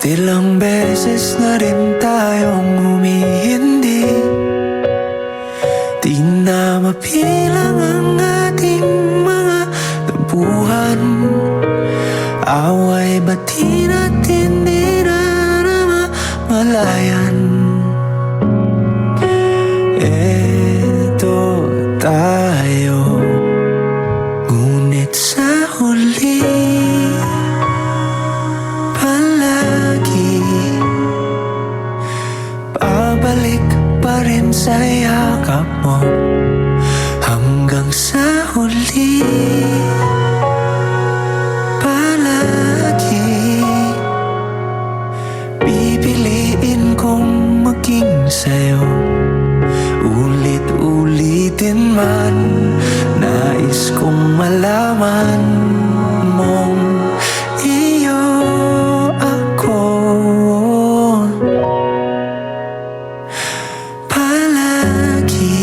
Ilang beses na rin tayong humihindi, di na mapilang ang ating mga tampuhan. Away ba't di natin malayan? Eto tayo, ngunit sa huli palagi babalik pa rin sa yakap mo. Hanggang sa huli palagi pipiliin kong maging sa'yo. Ulit-ulitin man, nais kong malaman mong iyo ako palagi.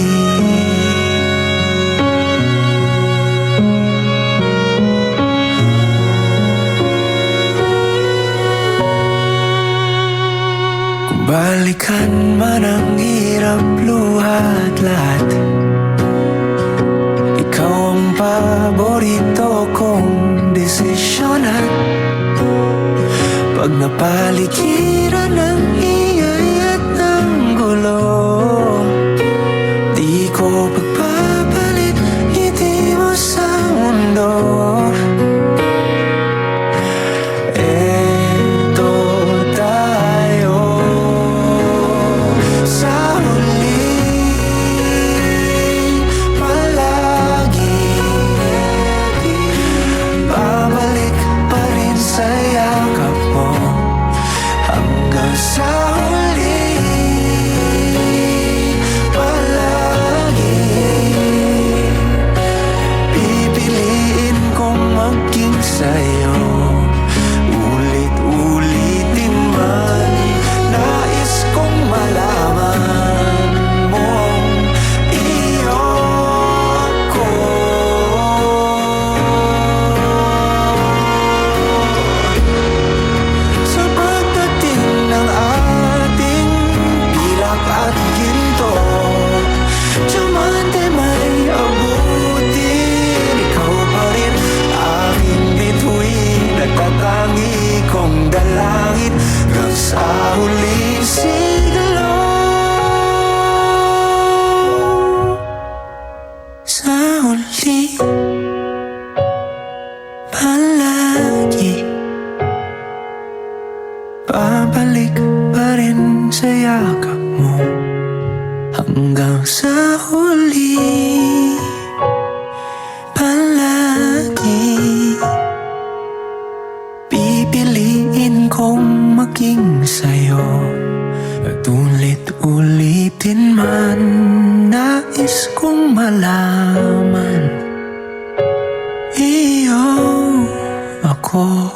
Kung balikan man ang hirap, luhat lahat, ikaw ang paborito kong desisyonan. Pag napaligiran ng ingay at ng gulo, di ko pagpapalit ngiti mo sa mundo. Eto tayo, sa huli palagi babalik pa rin sa yakap mo. Hanggang sa huli palagi pipiliin kong maging sa'yo. Ulit-ulitin man, nais kong malaman mong iyo ako. Sa pagdating ng ating pilak at ginto, diamante may abutin, ikaw pa rin aking bituin. Nagtatangi kong dalangin hanggang sa huling sigalo. Sa huli palagi babalik pa rin sa yakap mo. Hanggang sa huli palagi pipiliin kong maging sa'yo. At ulit-ulitin man, nais kong malaman iyo ako.